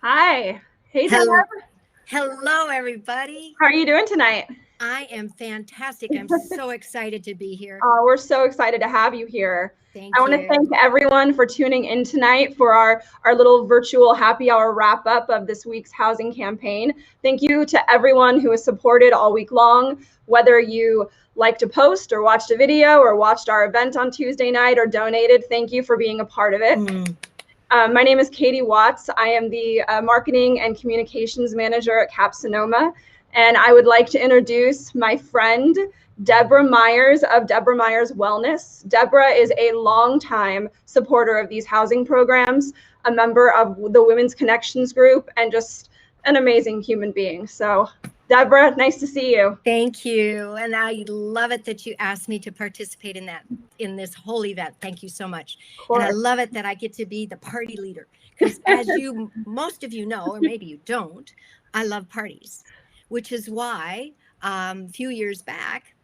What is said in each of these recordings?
Hi. Hey, Deb. Hello, hello, everybody. How are you doing tonight? I am fantastic. I'm so excited to be here. We're so excited to have you here. I Thank want to thank you. everyone for tuning in tonight for our little virtual happy hour wrap up of this week's housing campaign. Thank you to everyone who has supported all week long, whether you liked a post or watched a video or watched our event on Tuesday night or donated. Thank you for being a part of it. My name is Katie Watts. I am the Marketing and Communications Manager at CAP Sonoma, and I would like to introduce my friend, Deborah Myers of Deborah Myers Wellness. Deborah is a longtime supporter of these housing programs, a member of the Women's Connections Group, and just an amazing human being. So, Deborah, nice to see you. Thank you. And I love it that you asked me to participate in this whole event. Thank you so much. Of And I course. love it that I get to be the party leader because as most of you know, or maybe you don't, I love parties, which is why a few years back,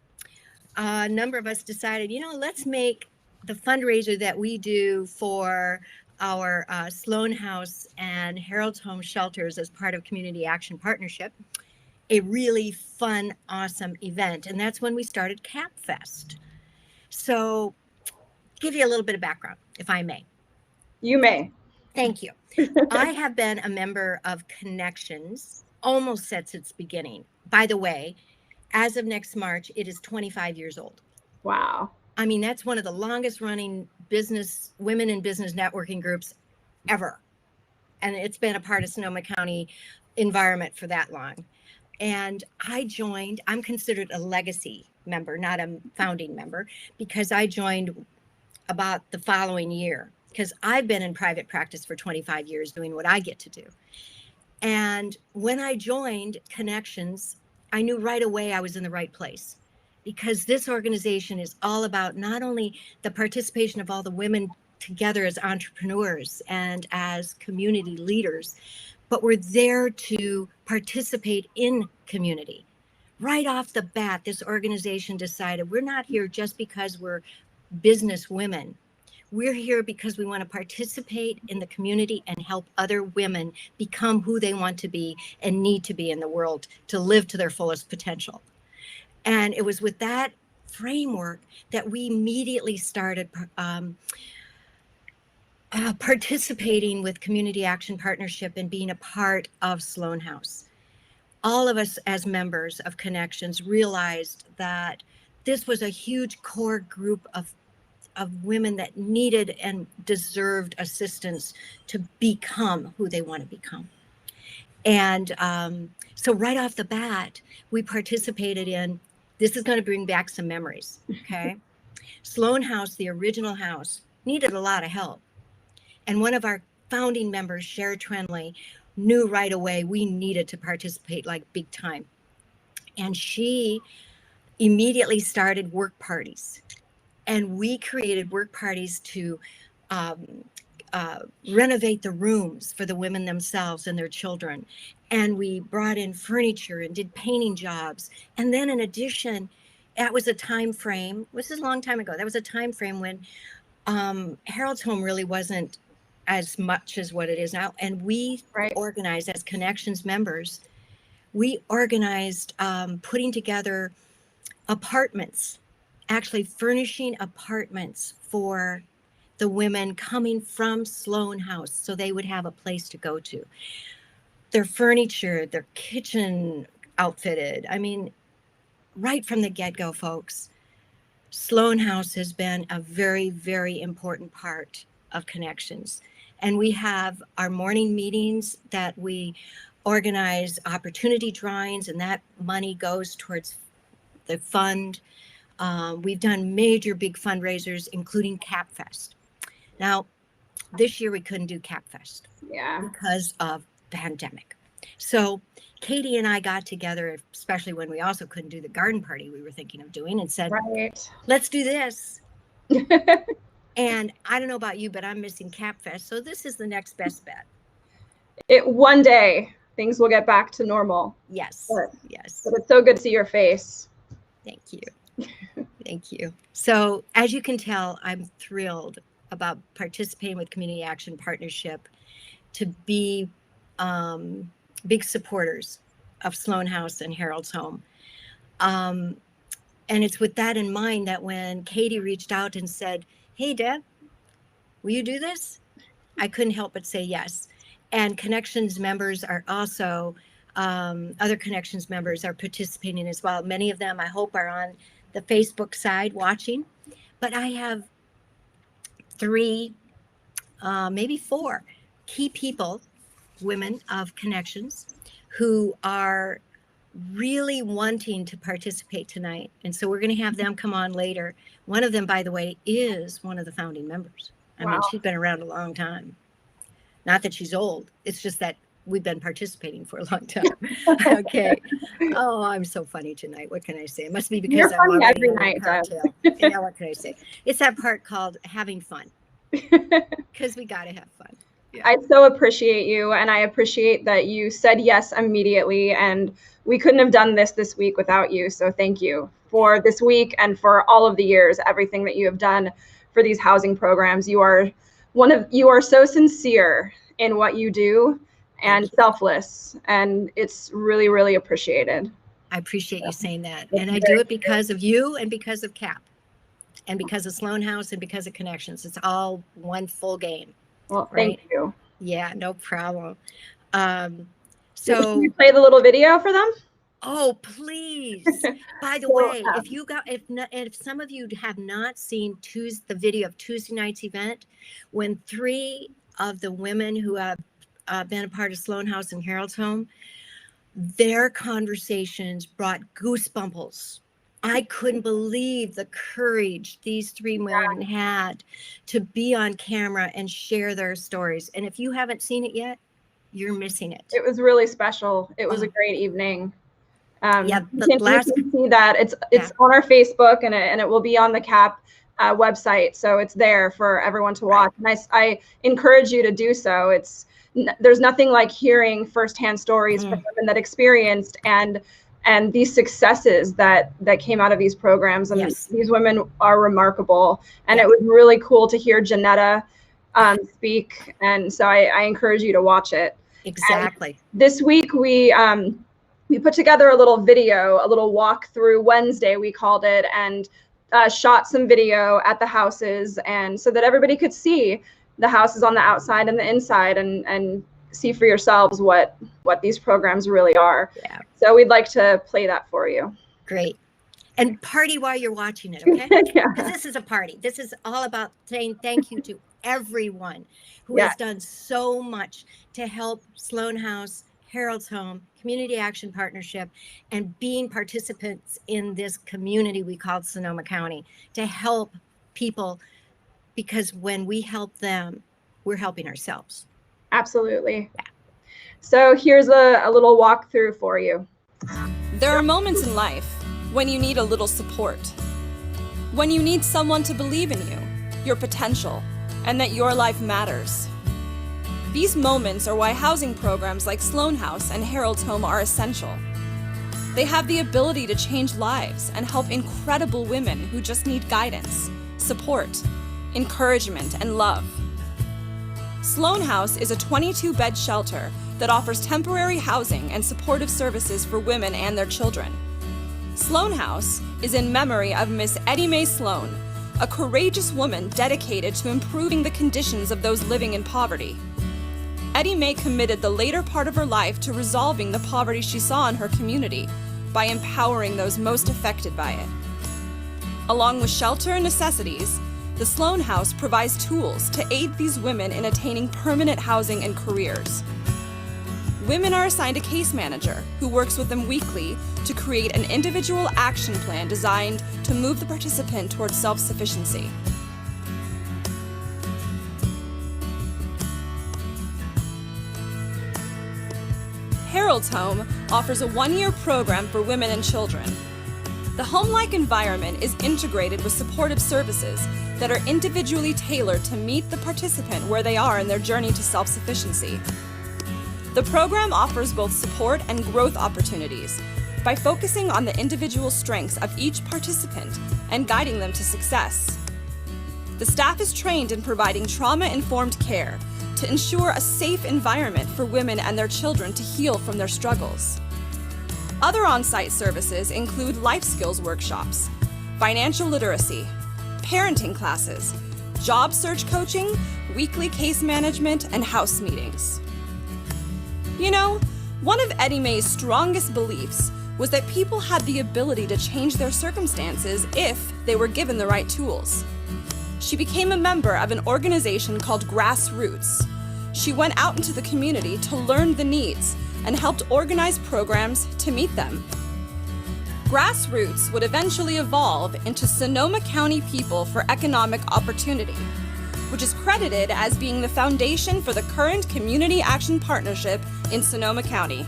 a number of us decided, let's make the fundraiser that we do for our Sloan House and Harold's Home shelters as part of Community Action Partnership a really fun, awesome event. And that's when we started CAP Fest. So, give you a little bit of background, if I may. You may. Thank you. I have been a member of Connections almost since its beginning. By the way, as of next March, it is 25 years old. Wow. I mean, that's one of the longest running women in business networking groups ever. And it's been a part of Sonoma County environment for that long. And I'm considered a legacy member, not a founding member, because I joined about the following year, because I've been in private practice for 25 years doing what I get to do. And when I joined Connections, I knew right away I was in the right place because this organization is all about not only the participation of all the women together as entrepreneurs and as community leaders, but we're there to participate in community. Right off the bat, this organization decided we're not here just because we're business women. We're here because we want to participate in the community and help other women become who they want to be and need to be in the world to live to their fullest potential. And it was with that framework that we immediately started participating with Community Action Partnership and being a part of Sloan House. All of us as members of Connections realized that this was a huge core group of women that needed and deserved assistance to become who they want to become. And so right off the bat, we participated in, this is going to bring back some memories, okay? Sloan House, the original house, needed a lot of help. And one of our founding members, Cher Trenley, knew right away we needed to participate like big time. And she immediately started work parties. And we created work parties to renovate the rooms for the women themselves and their children. And we brought in furniture and did painting jobs. And then in addition, that was a time frame, this is a long time ago, that was a time frame when Harold's Home really wasn't as much as what it is now. And we organized as Connections members, we organized putting together apartments, actually furnishing apartments for the women coming from Sloan House so they would have a place to go to. Their furniture, their kitchen outfitted. I mean, right from the get-go, folks, Sloan House has been a very, very important part of Connections. And we have our morning meetings that we organize opportunity drawings, and that money goes towards the fund. We've done major big fundraisers, including CAP Fest. Now, this year we couldn't do CAP Fest because of the pandemic. So Katie and I got together, especially when we also couldn't do the garden party we were thinking of doing, and said, let's do this. And I don't know about you, but I'm missing CAP Fest. So this is the next best bet. One day things will get back to normal. Yes. Yes. But it's so good to see your face. Thank you. Thank you. So as you can tell, I'm thrilled about participating with Community Action Partnership to be big supporters of Sloan House and Harold's Home. And it's with that in mind that when Katie reached out and said, "Hey, Deb, will you do this?" I couldn't help but say yes. And Connections members are also, other Connections members are participating as well. Many of them, I hope, are on the Facebook side watching. But I have 3, maybe 4 key people, women of Connections, who are really wanting to participate tonight. And so we're going to have them come on later. One of them, by the way, is one of the founding members. I mean, she's been around a long time. Not that she's old. It's just that we've been participating for a long time. Okay. Oh, I'm so funny tonight. What can I say? It must be because I'm funny every night. Yeah, what can I say? It's that part called having fun. Because we got to have fun. Yeah. I so appreciate you, and I appreciate that you said yes immediately, and we couldn't have done this week without you. So thank you for this week and for all of the years, everything that you have done for these housing programs. You are so sincere in what you do and selfless, and it's really, really appreciated. I appreciate you saying that. And I do it because of you and because of CAP and because of Sloan House and because of Connections. It's all one full game. Well, thank you. Yeah, no problem. Can you play the little video for them? Oh, please. By the way, if some of you have not seen the video of Tuesday night's event, when 3 of the women who have been a part of Sloan House and Harold's Home, their conversations brought goosebumps. I couldn't believe the courage these 3 women had to be on camera and share their stories. And if you haven't seen it yet, you're missing it. It was really special. It was a great evening. Yeah, you can see that it's on our Facebook, and it will be on the CAP website, so it's there for everyone to watch. And I encourage you to do so. There's nothing like hearing firsthand stories from women that experienced and these successes that came out of these programs. And these women are remarkable. And it was really cool to hear Janetta speak. And so I encourage you to watch it. Exactly. And this week we put together a little video, a little walkthrough Wednesday, we called it, and shot some video at the houses, and so that everybody could see the houses on the outside and the inside, and see for yourselves what these programs really are. Yeah. So we'd like to play that for you. Great. And party while you're watching it, okay? Because this is a party. This is all about saying thank you to everyone who has done so much to help Sloan House, Harold's Home, Community Action Partnership, and being participants in this community we call Sonoma County, to help people, because when we help them, we're helping ourselves. Absolutely. Yeah. So here's a little walkthrough for you. There are moments in life when you need a little support, when you need someone to believe in you, your potential, and that your life matters. These moments are why housing programs like Sloan House and Harold's Home are essential. They have the ability to change lives and help incredible women who just need guidance, support, encouragement, and love. Sloan House is a 22-bed shelter that offers temporary housing and supportive services for women and their children. Sloan House is in memory of Miss Eddie Mae Sloan, a courageous woman dedicated to improving the conditions of those living in poverty. Eddie Mae committed the later part of her life to resolving the poverty she saw in her community by empowering those most affected by it. Along with shelter and necessities, the Sloan House provides tools to aid these women in attaining permanent housing and careers. Women are assigned a case manager who works with them weekly to create an individual action plan designed to move the participant towards self-sufficiency. Harold's Home offers a 1-year program for women and children. The home-like environment is integrated with supportive services that are individually tailored to meet the participant where they are in their journey to self-sufficiency. The program offers both support and growth opportunities by focusing on the individual strengths of each participant and guiding them to success. The staff is trained in providing trauma-informed care to ensure a safe environment for women and their children to heal from their struggles. Other on-site services include life skills workshops, financial literacy, parenting classes, job search coaching, weekly case management, and house meetings. You know, one of Eddie Mae's strongest beliefs was that people had the ability to change their circumstances if they were given the right tools. She became a member of an organization called Grassroots. She went out into the community to learn the needs and helped organize programs to meet them. Grassroots would eventually evolve into Sonoma County People for Economic Opportunity, which is credited as being the foundation for the current Community Action Partnership in Sonoma County.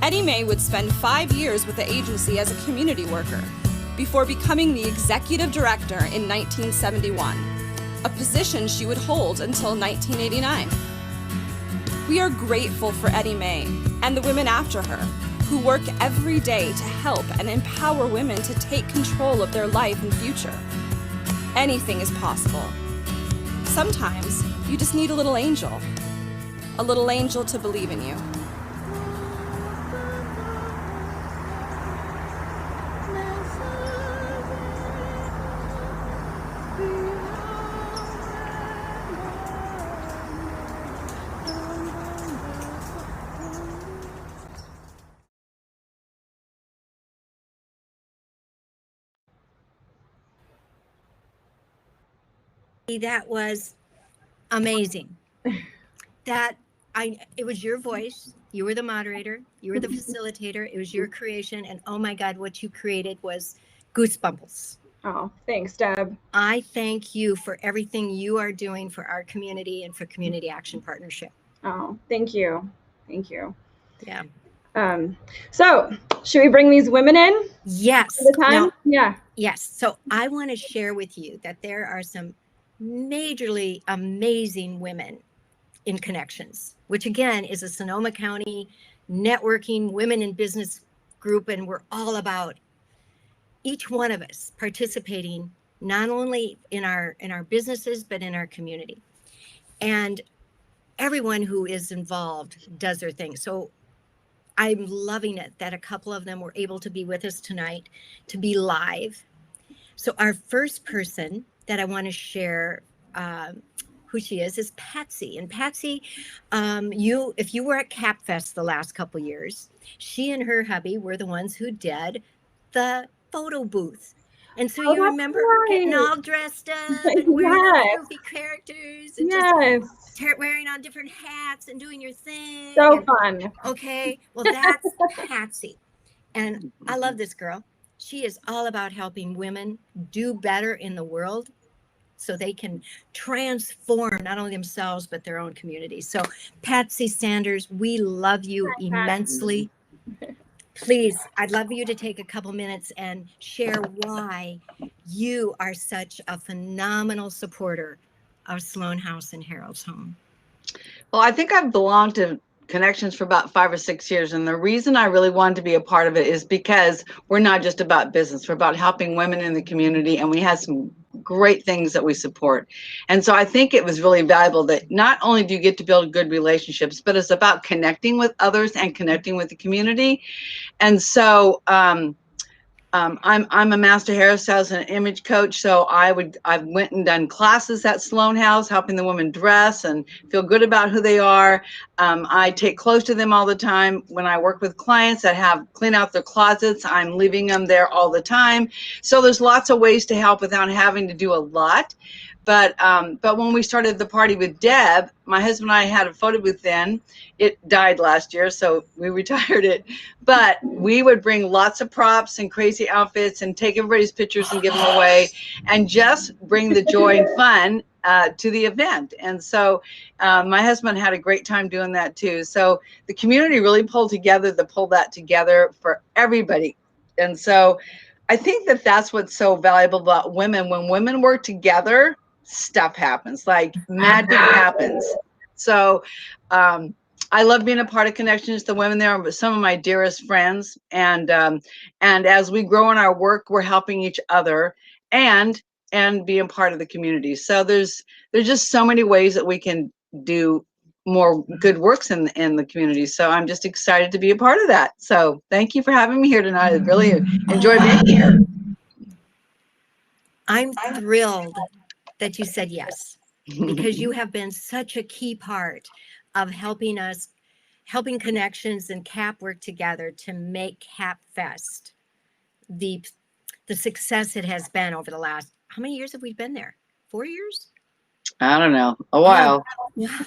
Eddie Mae would spend 5 years with the agency as a community worker before becoming the executive director in 1971, a position she would hold until 1989. We are grateful for Eddie Mae and the women after her who work every day to help and empower women to take control of their life and future. Anything is possible. Sometimes you just need a little angel to believe in you. That was amazing. It was your voice. You were the moderator. You were the facilitator. It was your creation. And oh my God, what you created was goosebumps. Oh, thanks, Deb. I thank you for everything you are doing for our community and for Community Action Partnership. Oh, thank you. Thank you. Yeah. So should we bring these women in? Yes. At the time? Now, yeah. Yes. So I want to share with you that there are some majorly amazing women in Connections, which again is a Sonoma County networking women in business group. And we're all about each one of us participating not only in our businesses, but in our community. And everyone who is involved does their thing. So I'm loving it that a couple of them were able to be with us tonight, to be live. So our first person that I want to share who she is Patsy. And Patsy, if you were at CapFest the last couple years, she and her hubby were the ones who did the photo booth. And so you remember getting all dressed up and wearing goofy characters and just wearing on different hats and doing your thing. So fun. Okay, well, that's Patsy. And I love this girl. She is all about helping women do better in the world so they can transform not only themselves, but their own communities. So Patsy Sanders, we love you immensely. Please, I'd love you to take a couple minutes and share why you are such a phenomenal supporter of Sloan House and Harold's Home. Well, I think I've belonged to Connections for about 5 or 6 years. And the reason I really wanted to be a part of it is because we're not just about business. We're about helping women in the community. And we have some great things that we support. And so I think it was really valuable that not only do you get to build good relationships, but it's about connecting with others and connecting with the community. And so I'm a master hairstylist and an image coach. So I went and done classes at Sloan House, helping the women dress and feel good about who they are. I take clothes to them all the time. When I work with clients that have clean out their closets, I'm leaving them there all the time. So there's lots of ways to help without having to do a lot. But when we started the party with Deb, my husband and I had a photo booth then. It died last year, so we retired it. But we would bring lots of props and crazy outfits and take everybody's pictures and give them away and just bring the joy and fun to the event. And so my husband had a great time doing that too. So the community really pulled that together for everybody. And so I think that that's what's so valuable about women. When women work together, stuff happens, like magic happens. So I love being a part of Connections. The women there are some of my dearest friends. And as we grow in our work, we're helping each other. And and being part of the community. So there's just so many ways that we can do more good works in the community. So I'm just excited to be a part of that. So thank you for having me here tonight. I really enjoyed being here. I'm thrilled that you said yes, because you have been such a key part of helping Connections and CAP work together to make CAP Fest the success it has been over the last, how many years have we been there? 4 years? I don't know, a while. Yeah.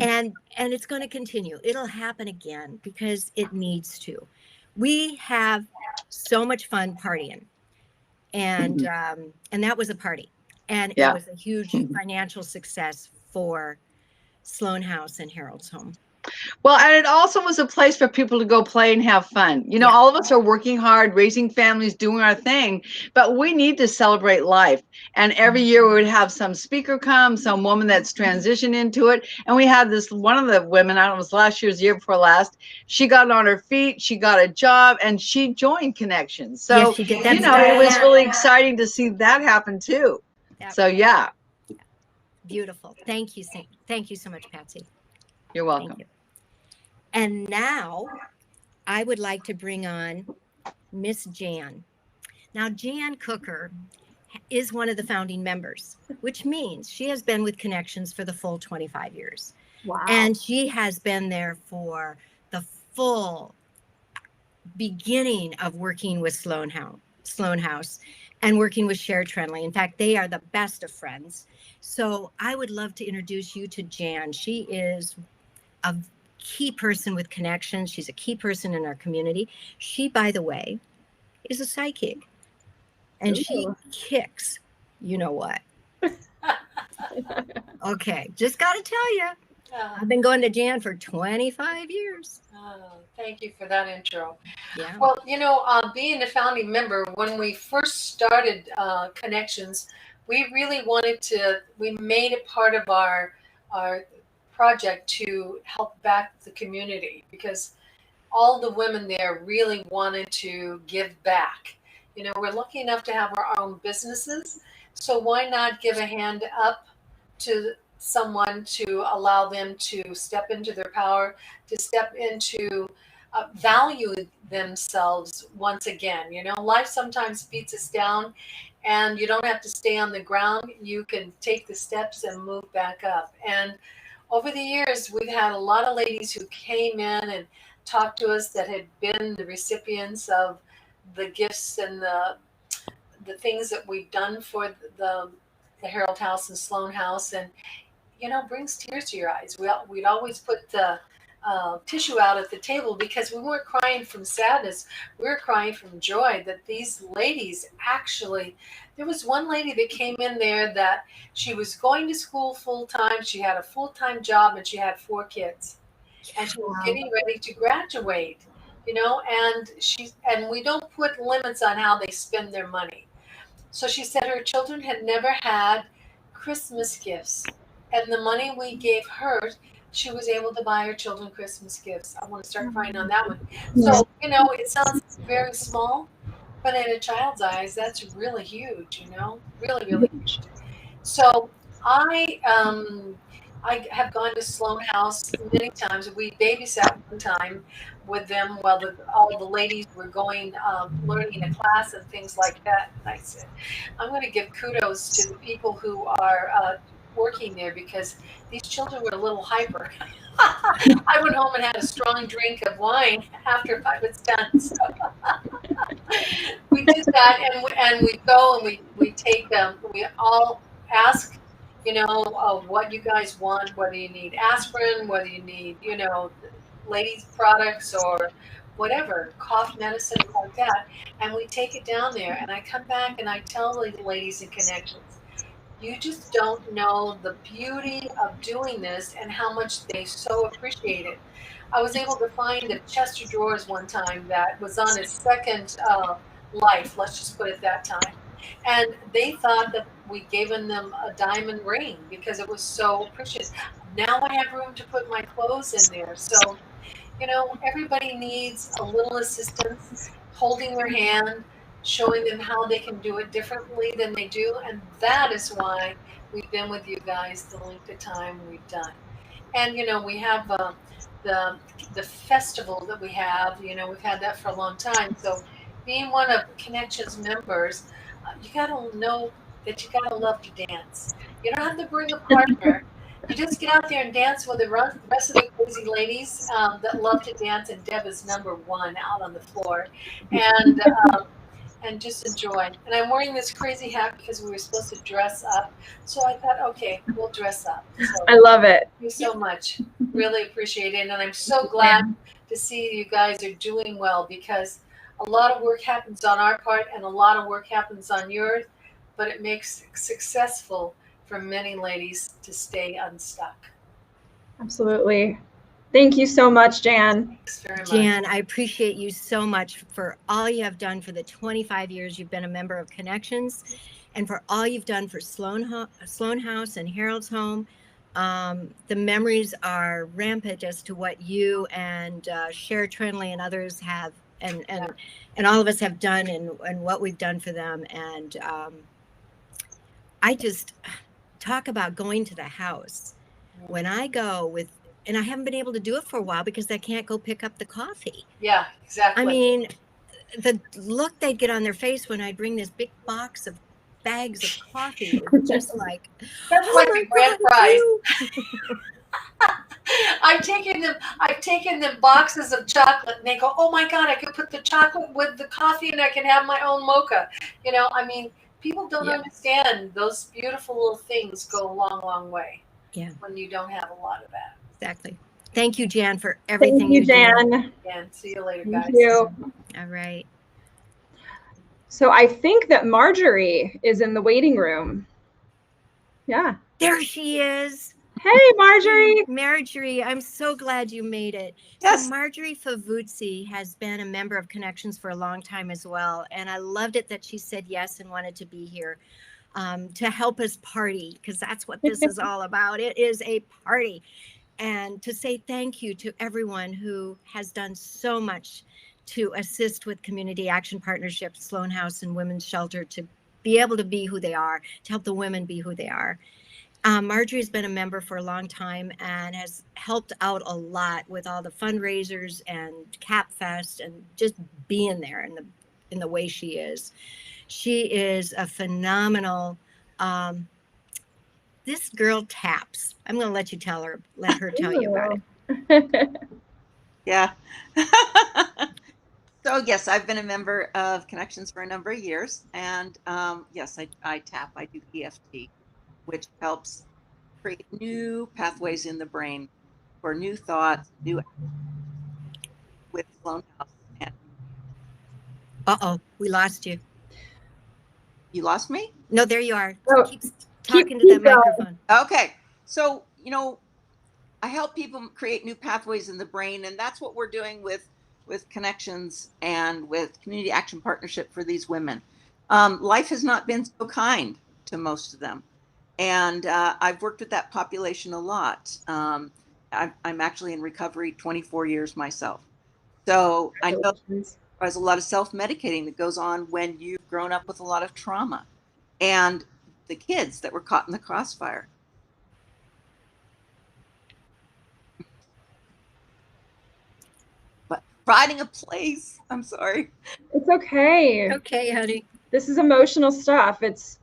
And it's going to continue. It'll happen again because it needs to. We have so much fun partying, and that was a party, and Yeah. it was a huge financial success for Sloan House and Harold's Home. Well, and it also was a place for people to go play and have fun. You know, Yeah. all of us are working hard, raising families, doing our thing, but we need to celebrate life. And every year we would have some speaker come, some woman that's transitioned into it. And we had this, one of the women, I don't know, it was last year's, year before last, she got on her feet, she got a job, and she joined Connections. So, Yes, she did. you know, it was really exciting to see that happen too. That So, yeah. Beautiful. Thank you. Thank you so much, Patsy. You're welcome. Thank you. And now I would like to bring on Miss Jan. Now, Jan Cooker is one of the founding members, which means she has been with Connections for the full 25 years. Wow. And she has been there for the full beginning of working with Sloan House and working with Cher Trenley. In fact, they are the best of friends. So I would love to introduce you to Jan. She is a key person with Connections. She's a key person in our community. She, by the way, is a psychic, and she kicks, you know what? Okay, just got to tell you, I've been going to Jan for 25 years. Oh, thank you for that intro. Yeah. Well, you know, being a founding member, when we first started Connections, we really we made it part of our project to help back the community, because all the women there really wanted to give back. You know, we're lucky enough to have our own businesses, so why not give a hand up to someone to allow them to step into their power, to step into value themselves once again. You know, life sometimes beats us down, and you don't have to stay on the ground. You can take the steps and move back up. And over the years, we've had a lot of ladies who came in and talked to us that had been the recipients of the gifts and the things that we've done for the Harold House and Sloan House, and you know, brings tears to your eyes. We'd always put the tissue out at the table, because we weren't crying from sadness. We were crying from joy that these ladies actually, there was one lady that came in there that she was going to school full time. She had a full-time job and she had 4 kids, and she was getting ready to graduate, you know, and we don't put limits on how they spend their money. So she said her children had never had Christmas gifts, and the money we gave her, she was able to buy her children Christmas gifts. I want to start crying on that one. So, you know, it sounds very small, but in a child's eyes, that's really huge, you know, really, really huge. So I have gone to Sloan House many times. We babysat one time with them while all the ladies were going, learning a class and things like that. And I said, I'm going to give kudos to the people who are working there, because these children were a little hyper. I went home and had a strong drink of wine after I was done. So we did that, and we go and we take them. We all ask, you know, what you guys want, whether you need aspirin, whether you need, you know, ladies products or whatever, cough medicine like that, and we take it down there. And I come back and I tell the ladies in Connections, you just don't know the beauty of doing this and how much they so appreciate it. I was able to find a chest of drawers one time that was on its second life, let's just put it that time. And they thought that we'd given them a diamond ring because it was so precious. Now I have room to put my clothes in there. So, you know, everybody needs a little assistance, holding their hand, showing them how they can do it differently than they do. And that is why we've been with you guys the length of time we've done. And, we have the festival that we have, we've had that for a long time. So being one of Connections members, you got to know that you got to love to dance. You don't have to bring a partner. You just get out there and dance with the rest of the crazy ladies that love to dance, and Deb is number one out on the floor, and just enjoy. And I'm wearing this crazy hat because we were supposed to dress up, so I thought, okay, we'll dress up. So I love it. thank you so much. Really appreciate it, and I'm so glad to see you guys are doing well, because a lot of work happens on our part and a lot of work happens on yours, but it makes it successful for many ladies to stay unstuck. Absolutely. Thank you so much, Jan. Thanks very much. Jan, I appreciate you so much for all you have done for the 25 years you've been a member of Connections, and for all you've done for Sloan House and Harold's Home. The memories are rampant as to what you and Cher Trinley and others have, and all of us have done, and what we've done for them. And I just talk about going to the house. When I go with, and I haven't been able to do it for a while because I can't go pick up the coffee. Yeah, exactly. I mean, the look they'd get on their face when I'd bring this big box of bags of coffee was just like, that's oh like my a grand God, prize. you. I've taken them boxes of chocolate, and they go, oh my God, I could put the chocolate with the coffee and I can have my own mocha. I mean, people don't understand those beautiful little things go a long, long way. Yeah. When you don't have a lot of that. Exactly. Thank you, Jan, for everything Thank you, you do. Jan. And see you later, guys. Thank you. All right. So I think that Marjorie is in the waiting room. Yeah. There she is. Hey, Marjorie. Marjorie, I'm so glad you made it. Yes. So Marjorie Favuzzi has been a member of Connections for a long time as well. And I loved it that she said yes and wanted to be here to help us party, because that's what this is all about. It is a party. And to say thank you to everyone who has done so much to assist with Community Action Partnership, Sloan House, and Women's Shelter to be able to be who they are, to help the women be who they are. Marjorie's been a member for a long time and has helped out a lot with all the fundraisers and Cap Fest and just being there in the way she is. She is a phenomenal. This girl taps. I'm going to let her tell you about it. Yeah. So yes, I've been a member of Connections for a number of years, and yes, I tap. I do EFT, which helps create new pathways in the brain for new thoughts, new with Sloan House. And Uh-oh, we lost you. you lost me? No, there you are. Oh, Keep talking to that going. microphone. Okay. So, I help people create new pathways in the brain, and that's what we're doing with Connections and with Community Action Partnership for these women. Life has not been so kind to most of them. And I've worked with that population a lot. I'm actually in recovery 24 years myself. So I know there's a lot of self-medicating that goes on when you've grown up with a lot of trauma. And the kids that were caught in the crossfire. But finding a place, I'm sorry. It's okay. Okay, honey. This is emotional stuff. It's,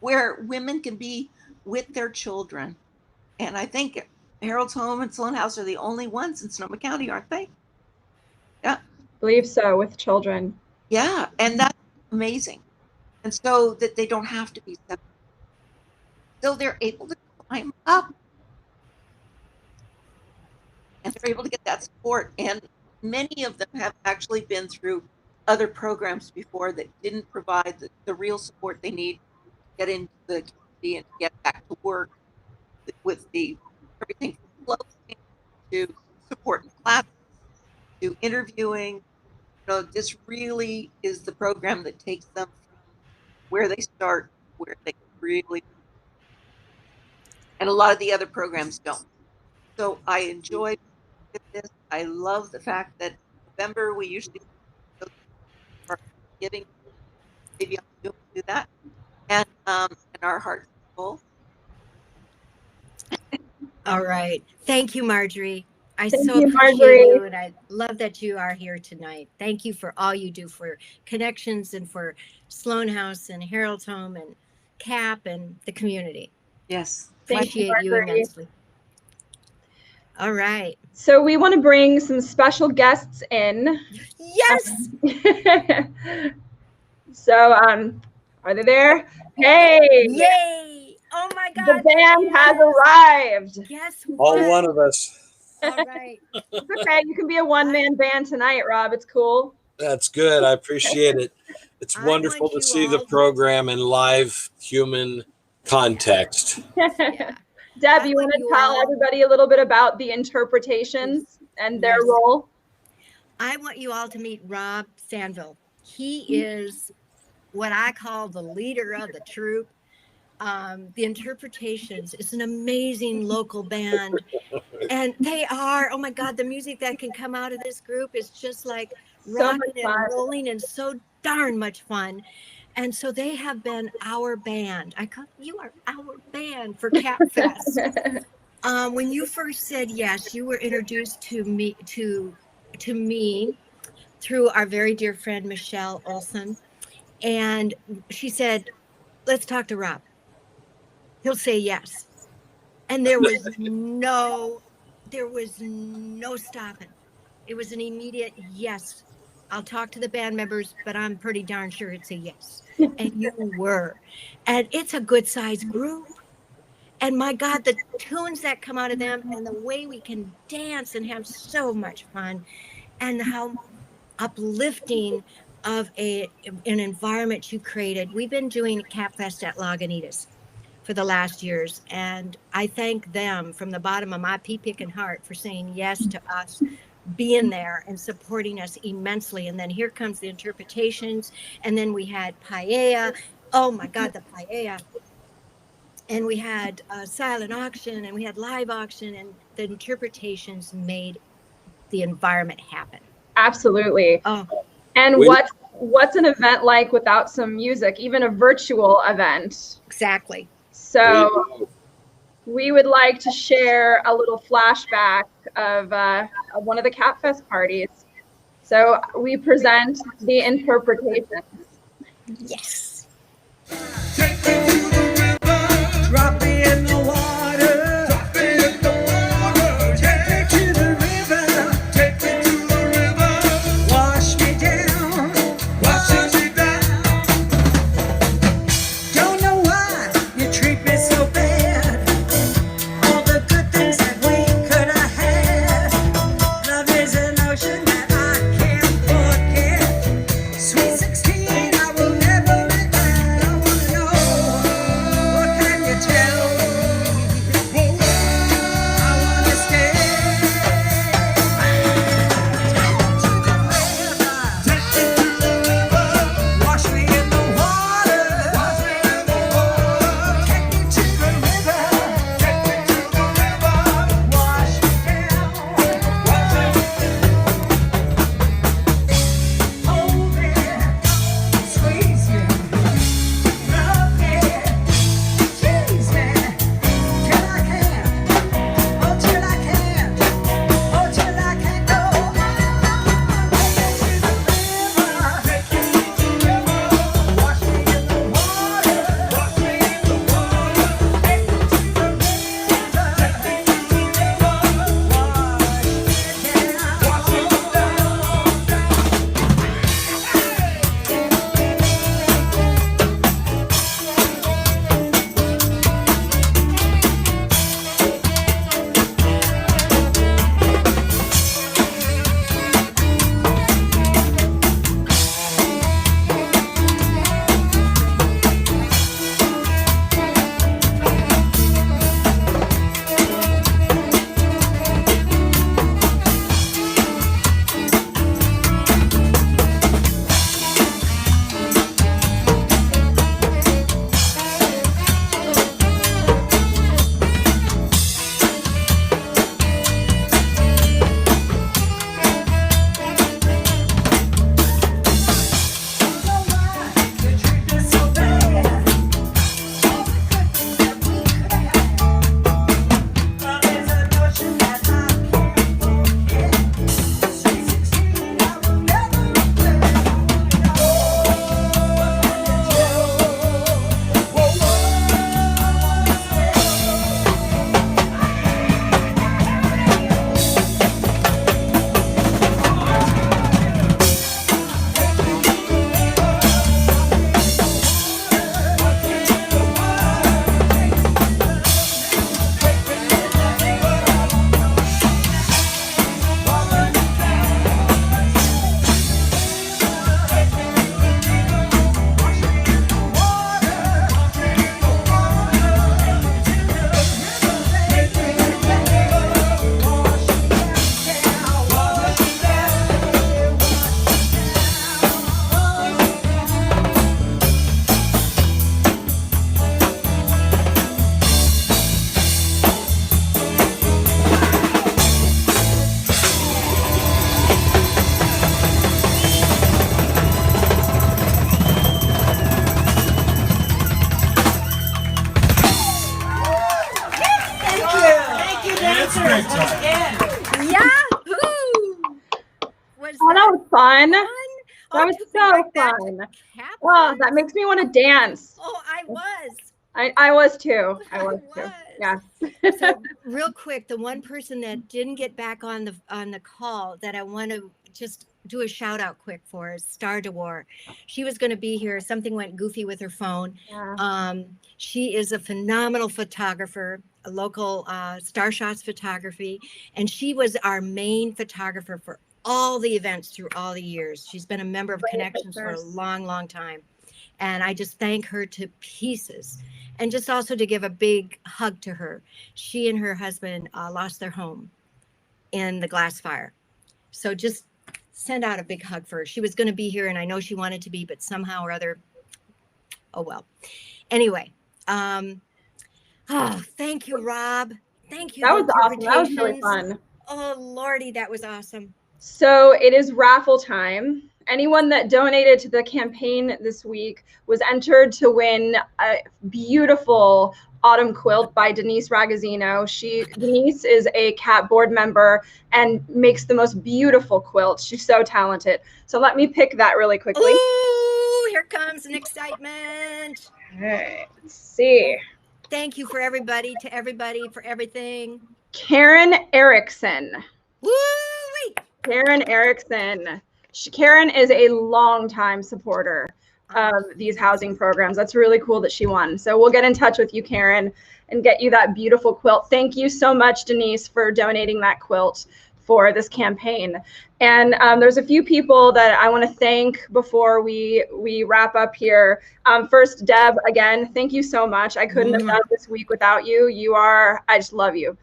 Where women can be with their children. And I think Harold's Home and Sloan House are the only ones in Sonoma County, aren't they? Yeah. believe so, with children. Yeah, and that's amazing. And so that they don't have to be separate. So they're able to climb up. And they're able to get that support. And many of them have actually been through other programs before that didn't provide the real support they need to get into the community and to get back to work with the everything from clothing to support in classes to interviewing. This really is the program that takes them from where they start, where they really, and a lot of the other programs don't. So I enjoyed this. I love the fact that November we usually giving, maybe I'll do that. And our hearts full. All right. Thank you, Marjorie. I Thank so you, appreciate Marjorie. you, and I love that you are here tonight. Thank you for all you do for Connections and for Sloan House and Harold's Home and CAP and the community. Yes. Thank you, Appreciate you Marjorie. immensely. All right. So we want to bring some special guests in. Yes. So, are they there? Hey, Yay. Oh my the God. band there has he is. arrived. Guess All what? one of us. All right. It's okay. You can be a one-man band tonight, Rob. It's cool. That's good. I appreciate it. It's I wonderful want to you see the all- program in live human context. Yeah. Deb, I you want want to you tell all- everybody a little bit about the interpretations and their Yes. role? I want you all to meet Rob Sanville. He is what I call the leader of the troupe. The Interpretations is an amazing local band. And they are, oh my God, the music that can come out of this group is just like So much rocking fun. and rolling and so darn much fun. And so they have been our band. I call you are our band for Cat Fest. When you first said yes, you were introduced to me through our very dear friend Michelle Olson, and she said, "Let's talk to Rob. He'll say yes." And there was no stopping. It was an immediate yes. I'll talk to the band members, but I'm pretty darn sure it's a yes. And you were, and it's a good sized group. And my God, the tunes that come out of them and the way we can dance and have so much fun, and how uplifting of an environment you created. We've been doing Cat Fest at Lagunitas for the last years, and I thank them from the bottom of my pea-picking heart for saying yes to us being there and supporting us immensely. And then here comes the Interpretations, and then we had Paella. Oh my God, the Paella. And we had silent auction, and we had live auction, and the Interpretations made the environment happen. Absolutely. Oh, And We- what's an event like without some music, even a virtual event? exactly. So we would like to share a little flashback of one of the Cat Fest parties. So we present the Interpretations. Yes. Take me to the river, drop me in the water. Drop me in the water. Take me to the river, take me to the river. Wash me down, wash me down. Don't know why you treat me so bad. All the good things that we could have had. Love is an ocean that I can't forget. Sweet 16, I will never let fun? That That was took me so right back to fun. Cap Oh, Fest. that makes me want to dance. Oh, I was. I was too. I I was too. was. Yeah. So real quick, the one person that didn't get back on the call that I want to just do a shout out quick for is Star DeWar. She was going to be here. Something went goofy with her phone. Yeah. She is a phenomenal photographer, a local Star Shots Photography, and she was our main photographer for all the events through all the years. She's been a member of Great Connections for a pictures. long, long time. And I just thank her to pieces. And just also to give a big hug to her. She and her husband lost their home in the glass fire. So just send out a big hug for her. She was going to be here, and I know she wanted to be, but somehow or other, oh well. Anyway, thank you, Rob. Thank you. That the was awesome. That was really interpretations. fun. Oh, Lordy, that was awesome. So it is raffle time. Anyone that donated to the campaign this week was entered to win a beautiful autumn quilt by Denise Ragazzino. Denise is a CAP board member and makes the most beautiful quilts. She's so talented. So let me pick that really quickly. Ooh, here comes an excitement. Okay, let's see. Thank you for everybody, for everything. Karen Erickson. Woo! Karen Erickson. Karen is a longtime supporter of these housing programs. That's really cool that she won. So we'll get in touch with you, Karen, and get you that beautiful quilt. Thank you so much, Denise, for donating that quilt for this campaign. And there's a few people that I want to thank before we wrap up here. First, Deb, again, thank you so much. I couldn't have done this week without you. I just love you.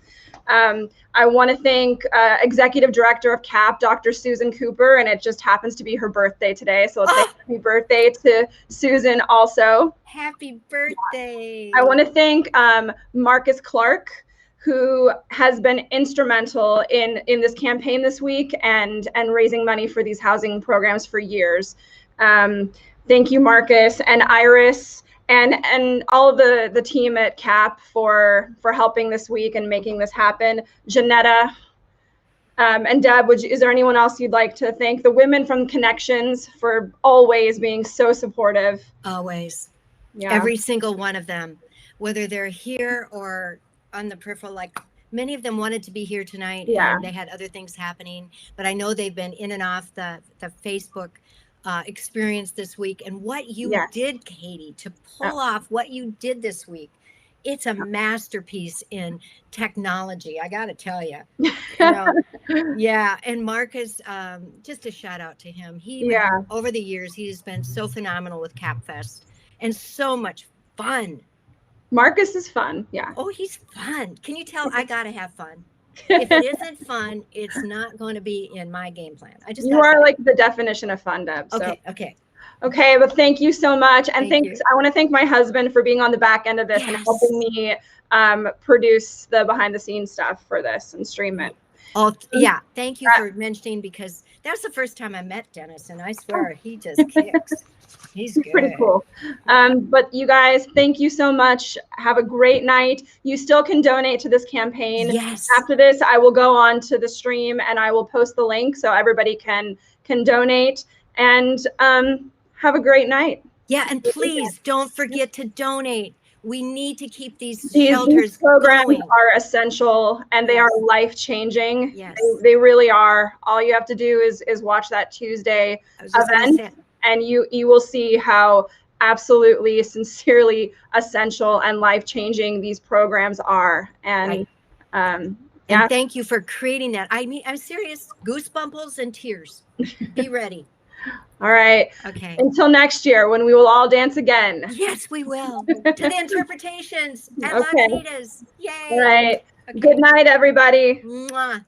I want to thank Executive Director of CAP, Dr. Susan Cooper, and it just happens to be her birthday today. So let's say happy birthday to Susan also. Happy birthday. I want to thank Marcus Clark, who has been instrumental in this campaign this week and raising money for these housing programs for years. Thank you, Marcus and Iris. And all of the team at CAP for helping this week and making this happen. Janetta and Deb, is there anyone else you'd like to thank? The women from Connections for always being so supportive. Always. Yeah. Every single one of them, whether they're here or on the peripheral, like many of them wanted to be here tonight. Yeah. And they had other things happening, but I know they've been in and off the Facebook experience this week. And what you did, Katie, to pull off what you did this week, it's a masterpiece in technology. I got to tell you, yeah. And Marcus, just a shout out to him. Over the years, he has been so phenomenal with CapFest and so much fun. Marcus is fun. Yeah. Oh, he's fun. Can you tell? I got to have fun. If it isn't fun, it's not going to be in my game plan. You are like the definition of fun, Deb. So. Okay. But thank you so much. And Thank I want to thank my husband for being on the back end of this and helping me produce the behind the scenes stuff for this and stream it. Oh, yeah. Thank you for mentioning, because that was the first time I met Dennis, and I swear he just kicks. He's good. Pretty cool. But you guys, thank you so much. Have a great night. You still can donate to this campaign. Yes. After this, I will go on to the stream and I will post the link so everybody can donate, and have a great night. Yeah, and please don't forget to donate. We need to keep these shelters programs going. Are essential, and they are life-changing. Yes. They really are. All you have to do is watch that Tuesday event, and you will see how absolutely, sincerely essential and life-changing these programs are. And and thank you for creating that. I mean, I'm serious. Goosebumples and tears. Be ready. All right. Okay. Until next year, when we will all dance again. Yes, we will. To the interpretations and Lagunitas. Yay. All right. Okay. Good night, everybody. Mwah.